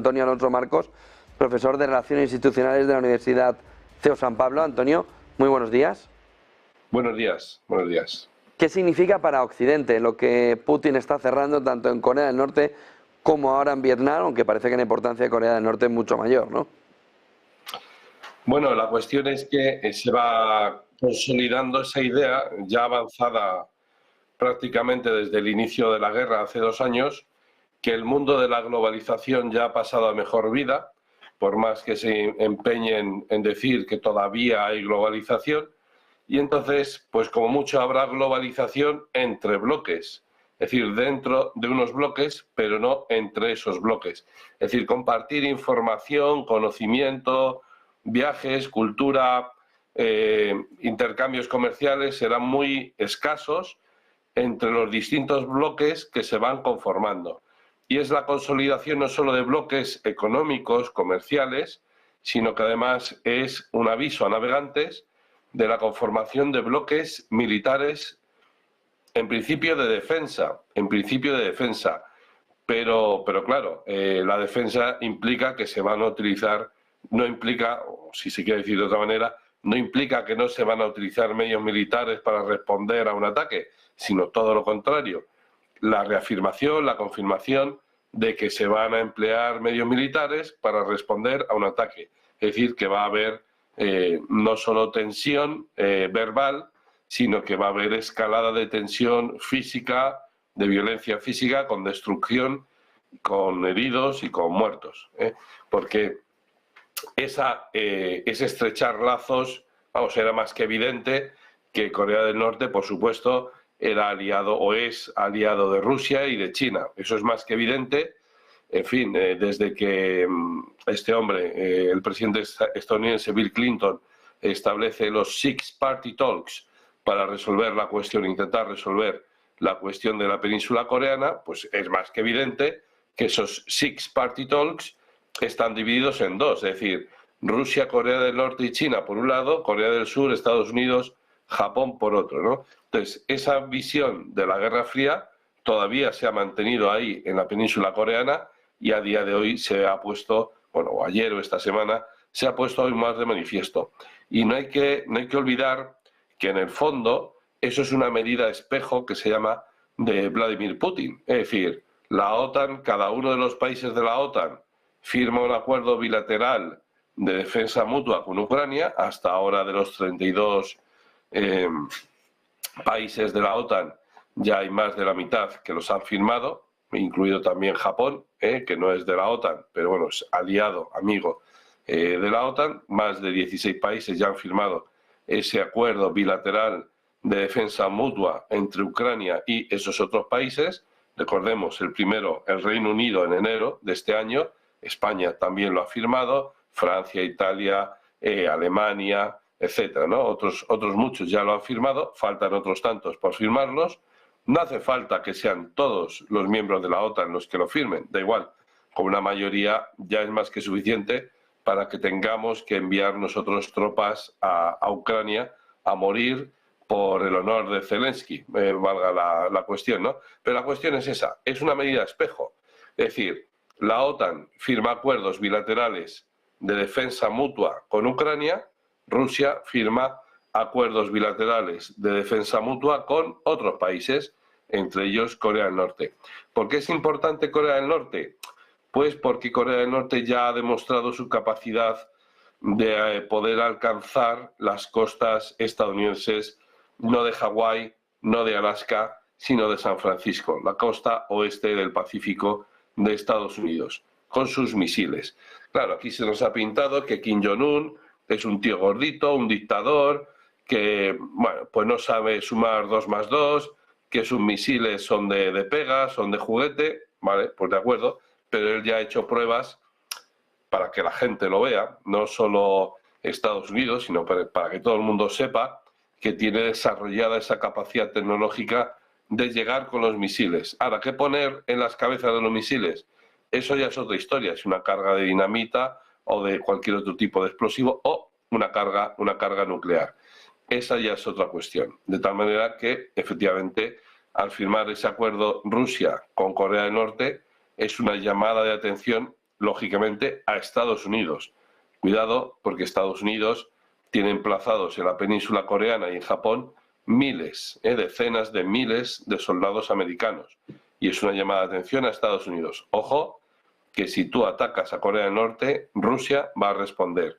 Antonio Alonso Marcos, profesor de Relaciones Institucionales de la Universidad CEU San Pablo. Antonio, muy buenos días. Buenos días, buenos días. ¿Qué significa para Occidente lo que Putin está cerrando tanto en Corea del Norte como ahora en Vietnam, aunque parece que la importancia de Corea del Norte es mucho mayor, ¿no? Bueno, la cuestión es que se va consolidando esa idea ya avanzada prácticamente desde el inicio de la guerra hace 2 años, que el mundo de la globalización ya ha pasado a mejor vida, por más que se empeñen en decir que todavía hay globalización, y entonces, pues como mucho habrá globalización entre bloques, es decir, dentro de unos bloques, pero no entre esos bloques. Es decir, compartir información, conocimiento, viajes, cultura, intercambios comerciales serán muy escasos entre los distintos bloques que se van conformando. Y es la consolidación no solo de bloques económicos, comerciales, sino que además es un aviso a navegantes de la conformación de bloques militares, en principio de defensa, pero claro, la defensa implica que se van a utilizar, no implica, o si se quiere decir de otra manera, no implica que no se van a utilizar medios militares para responder a un ataque, sino todo lo contrario, la reafirmación, la confirmación de que se van a emplear medios militares para responder a un ataque. Es decir, que va a haber no solo tensión verbal, sino que va a haber escalada de tensión física, de violencia física, con destrucción, con heridos y con muertos. Porque ese estrechar lazos, vamos, era más que evidente que Corea del Norte, por supuesto, era aliado o es aliado de Rusia y de China. Eso es más que evidente. En fin, desde que este hombre, el presidente estadounidense Bill Clinton, establece los Six Party Talks para resolver la cuestión, intentar resolver la cuestión de la península coreana, pues es más que evidente que esos Six Party Talks están divididos en dos, es decir, Rusia, Corea del Norte y China por un lado, Corea del Sur, Estados Unidos, Japón por otro, ¿no? Entonces, esa visión de la Guerra Fría todavía se ha mantenido ahí en la península coreana y a día de hoy se ha puesto, bueno, o ayer o esta semana, se ha puesto aún más de manifiesto. Y no hay que olvidar que en el fondo eso es una medida espejo que se llama de Vladimir Putin. Es decir, la OTAN, cada uno de los países de la OTAN firma un acuerdo bilateral de defensa mutua con Ucrania, hasta ahora de los 32 países de la OTAN, ya hay más de la mitad que los han firmado, incluido también Japón, que no es de la OTAN, pero bueno, es aliado, amigo de la OTAN. Más de 16 países ya han firmado ese acuerdo bilateral de defensa mutua entre Ucrania y esos otros países. Recordemos, el primero, el Reino Unido, en enero de este año. España también lo ha firmado, Francia, Italia, Alemania, etcétera, ¿no? Otros muchos ya lo han firmado, faltan otros tantos por firmarlos. No hace falta que sean todos los miembros de la OTAN los que lo firmen, da igual, con una mayoría ya es más que suficiente para que tengamos que enviar nosotros tropas a Ucrania a morir por el honor de Zelensky, valga la cuestión, ¿no? Pero la cuestión es esa, es una medida espejo. Es decir, la OTAN firma acuerdos bilaterales de defensa mutua con Ucrania, Rusia firma acuerdos bilaterales de defensa mutua con otros países, entre ellos Corea del Norte. ¿Por qué es importante Corea del Norte? Pues porque Corea del Norte ya ha demostrado su capacidad de poder alcanzar las costas estadounidenses, no de Hawái, no de Alaska, sino de San Francisco, la costa oeste del Pacífico de Estados Unidos, con sus misiles. Claro, aquí se nos ha pintado que Kim Jong-un es un tío gordito, un dictador, que bueno, pues no sabe sumar 2 más 2, que sus misiles son de pega, son de juguete, vale, pues de acuerdo, pero él ya ha hecho pruebas para que la gente lo vea, no solo Estados Unidos, sino para que todo el mundo sepa que tiene desarrollada esa capacidad tecnológica de llegar con los misiles. Ahora, ¿qué poner en las cabezas de los misiles? Eso ya es otra historia, es una carga de dinamita o de cualquier otro tipo de explosivo o una carga nuclear. Esa ya es otra cuestión. De tal manera que, efectivamente, al firmar ese acuerdo Rusia con Corea del Norte, es una llamada de atención lógicamente, a Estados Unidos. Cuidado, porque Estados Unidos tiene emplazados en la península coreana y en Japón miles, decenas de miles de soldados americanos. Y es una llamada de atención a Estados Unidos. Ojo, que si tú atacas a Corea del Norte, Rusia va a responder.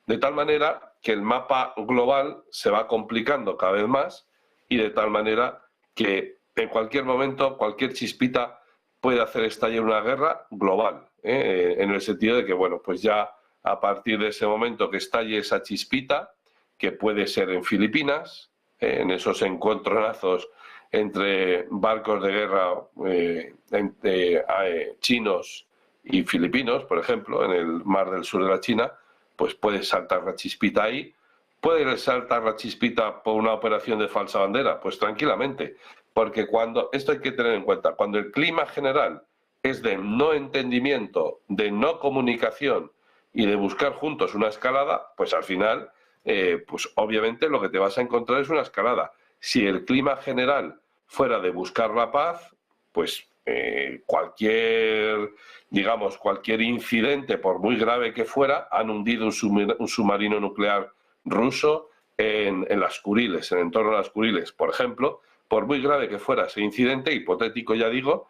De tal manera que el mapa global se va complicando cada vez más y de tal manera que en cualquier momento, cualquier chispita puede hacer estallar una guerra global, en el sentido de que, bueno, pues ya a partir de ese momento que estalle esa chispita, que puede ser en Filipinas, en esos encontronazos entre barcos de guerra chinos y filipinos, por ejemplo, en el mar del sur de la China, pues puede saltar la chispita ahí. ¿Puede saltar la chispita por una operación de falsa bandera? Pues tranquilamente, porque esto hay que tener en cuenta, cuando el clima general es de no entendimiento, de no comunicación y de buscar juntos una escalada, pues al final, pues obviamente lo que te vas a encontrar es una escalada. Si el clima general fuera de buscar la paz, pues cualquier incidente, por muy grave que fuera, han hundido un submarino nuclear ruso en las Kuriles, en el entorno de las Kuriles, por ejemplo. Por muy grave que fuera ese incidente, hipotético ya digo,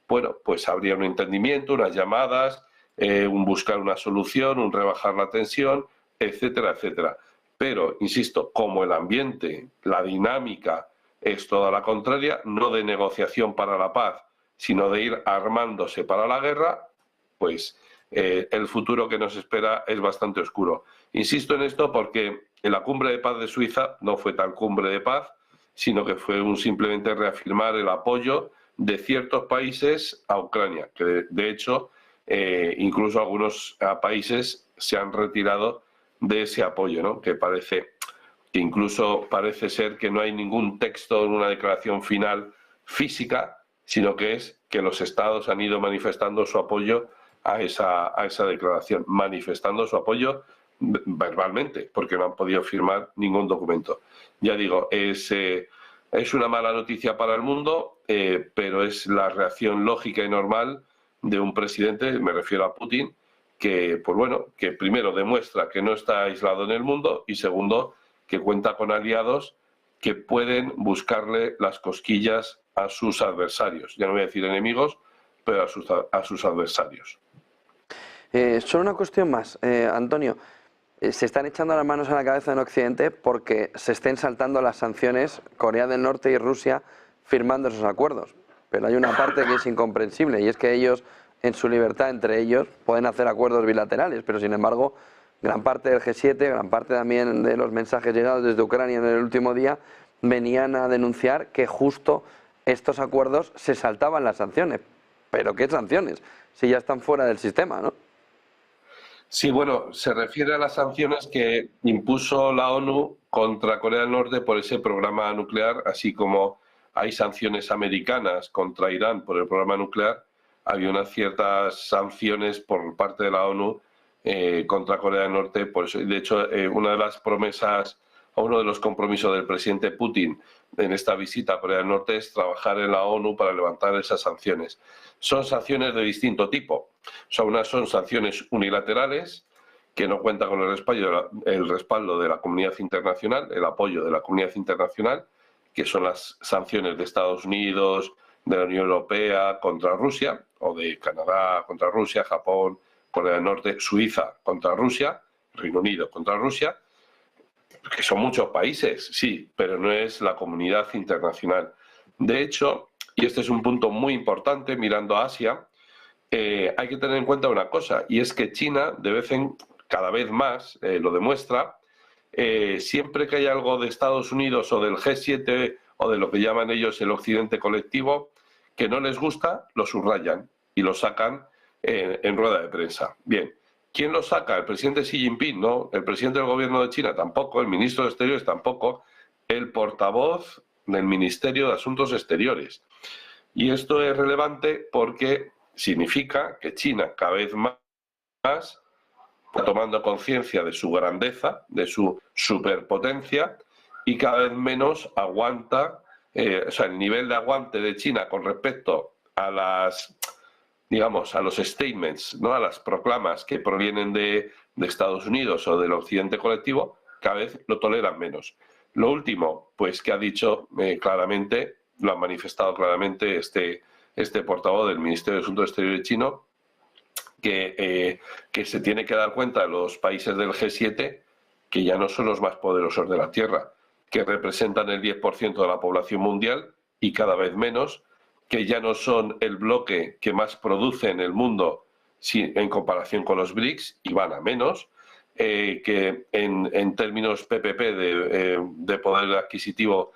bueno, pues habría un entendimiento, unas llamadas, un buscar una solución, un rebajar la tensión, etcétera, etcétera. Pero, insisto, como el ambiente, la dinámica es toda la contraria, no de negociación para la paz, sino de ir armándose para la guerra, pues el futuro que nos espera es bastante oscuro. Insisto en esto porque en la cumbre de paz de Suiza no fue tal cumbre de paz, sino que fue simplemente reafirmar el apoyo de ciertos países a Ucrania, que de hecho incluso algunos países se han retirado de ese apoyo, ¿no? Que incluso parece ser que no hay ningún texto en una declaración final física, sino que es que los estados han ido manifestando su apoyo a esa declaración, manifestando su apoyo verbalmente, porque no han podido firmar ningún documento. Ya digo, es una mala noticia para el mundo, pero es la reacción lógica y normal de un presidente, me refiero a Putin, que, pues bueno, que primero demuestra que no está aislado en el mundo y segundo, que cuenta con aliados que pueden buscarle las cosquillas a sus adversarios. Ya no voy a decir enemigos, pero a sus adversarios. Solo una cuestión más, Antonio. Se están echando las manos a la cabeza en Occidente porque se estén saltando las sanciones Corea del Norte y Rusia firmando esos acuerdos. Pero hay una parte que es incomprensible y es que ellos, en su libertad entre ellos, pueden hacer acuerdos bilaterales, pero sin embargo, gran parte del G7, gran parte también de los mensajes llegados desde Ucrania en el último día, venían a denunciar que justo estos acuerdos se saltaban las sanciones. ¿Pero qué sanciones? Si ya están fuera del sistema, ¿no? Sí, bueno, se refiere a las sanciones que impuso la ONU contra Corea del Norte por ese programa nuclear, así como hay sanciones americanas contra Irán por el programa nuclear, había unas ciertas sanciones por parte de la ONU contra Corea del Norte. Por eso, de hecho, una de las promesas o uno de los compromisos del presidente Putin en esta visita a Corea del Norte es trabajar en la ONU para levantar esas sanciones. Son sanciones de distinto tipo. O sea, unas son sanciones unilaterales que no cuentan con el respaldo de la comunidad internacional, el apoyo de la comunidad internacional, que son las sanciones de Estados Unidos, de la Unión Europea contra Rusia, o de Canadá contra Rusia, Japón, Corea del Norte, Suiza contra Rusia, Reino Unido contra Rusia, que son muchos países, sí, pero no es la comunidad internacional. De hecho, y este es un punto muy importante mirando a Asia, hay que tener en cuenta una cosa, y es que China, cada vez más, lo demuestra, siempre que hay algo de Estados Unidos o del G7 o de lo que llaman ellos el Occidente colectivo, que no les gusta, lo subrayan y lo sacan en rueda de prensa. Bien, ¿quién lo saca? El presidente Xi Jinping, ¿no? El presidente del gobierno de China tampoco, el ministro de Exteriores tampoco, el portavoz del Ministerio de Asuntos Exteriores. Y esto es relevante porque significa que China cada vez más tomando conciencia de su grandeza, de su superpotencia, y cada vez menos aguanta, o sea, el nivel de aguante de China con respecto a digamos, a los statements, ¿no? A las proclamas que provienen de Estados Unidos o del occidente colectivo, cada vez lo toleran menos. Lo último, pues que ha dicho claramente, lo ha manifestado claramente este portavoz del Ministerio de Asuntos Exteriores chino, que se tiene que dar cuenta de los países del G7 que ya no son los más poderosos de la Tierra, que representan el 10% de la población mundial y cada vez menos, que ya no son el bloque que más produce en el mundo en comparación con los BRICS y van a menos, que en términos PPP de poder adquisitivo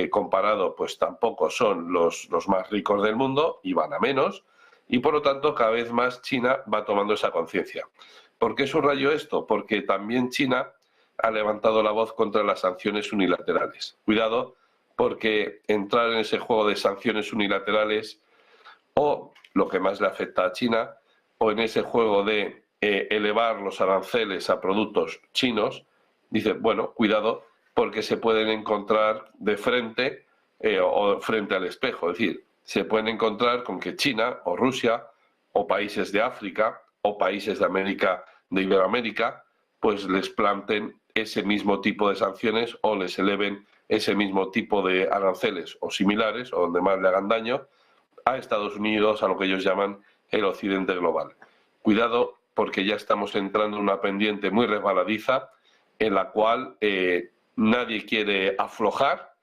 comparado, pues tampoco son los más ricos del mundo y van a menos, y por lo tanto cada vez más China va tomando esa conciencia. ¿Por qué subrayo esto? Porque también China ha levantado la voz contra las sanciones unilaterales. Cuidado, porque entrar en ese juego de sanciones unilaterales, o lo que más le afecta a China, o en ese juego de elevar los aranceles a productos chinos, dice, bueno, cuidado, porque se pueden encontrar de frente o frente al espejo. Es decir, se pueden encontrar con que China o Rusia o países de África o países de América, de Iberoamérica, pues les planten ese mismo tipo de sanciones o les eleven ese mismo tipo de aranceles o similares, o donde más le hagan daño, a Estados Unidos, a lo que ellos llaman el occidente global. Cuidado, porque ya estamos entrando en una pendiente muy resbaladiza en la cual nadie quiere aflojar,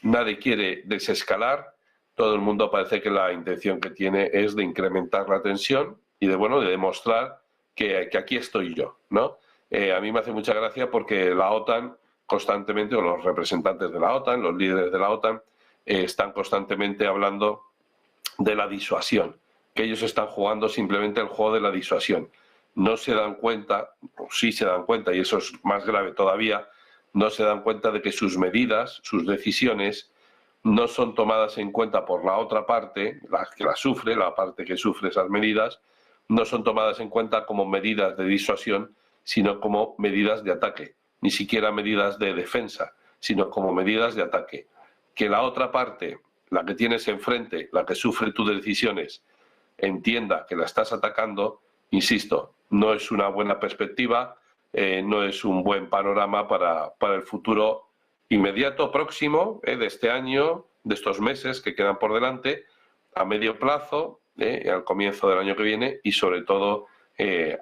nadie quiere desescalar, todo el mundo parece que la intención que tiene es de incrementar la tensión y de demostrar que aquí estoy yo, ¿no? A mí me hace mucha gracia porque la OTAN constantemente, o los representantes de la OTAN, los líderes de la OTAN, están constantemente hablando de la disuasión, que ellos están jugando simplemente el juego de la disuasión. No se dan cuenta, o sí se dan cuenta, y eso es más grave todavía, no se dan cuenta de que sus medidas, sus decisiones, no son tomadas en cuenta por la otra parte, la que la sufre, la parte que sufre esas medidas, no son tomadas en cuenta como medidas de disuasión, sino como medidas de ataque, ni siquiera medidas de defensa, sino como medidas de ataque. Que la otra parte, la que tienes enfrente, la que sufre tus decisiones, entienda que la estás atacando, insisto, no es una buena perspectiva, no es un buen panorama para el futuro inmediato, próximo, de este año, de estos meses que quedan por delante, a medio plazo, al comienzo del año que viene y sobre todo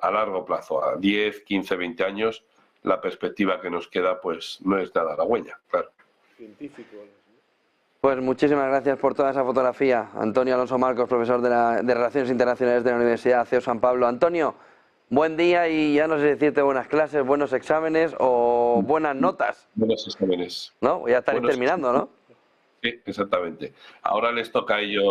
a largo plazo, a 10, 15, 20 años, la perspectiva que nos queda pues no es nada halagüeña, claro. Pues muchísimas gracias por toda esa fotografía. Antonio Alonso Marcos, profesor de Relaciones Internacionales de la Universidad CEU San Pablo. Antonio, buen día y ya no sé decirte buenas clases, buenos exámenes o buenas notas. Buenos exámenes. ¿No? Ya estaré terminando, ¿no? Sí, exactamente. Ahora les toca a ellos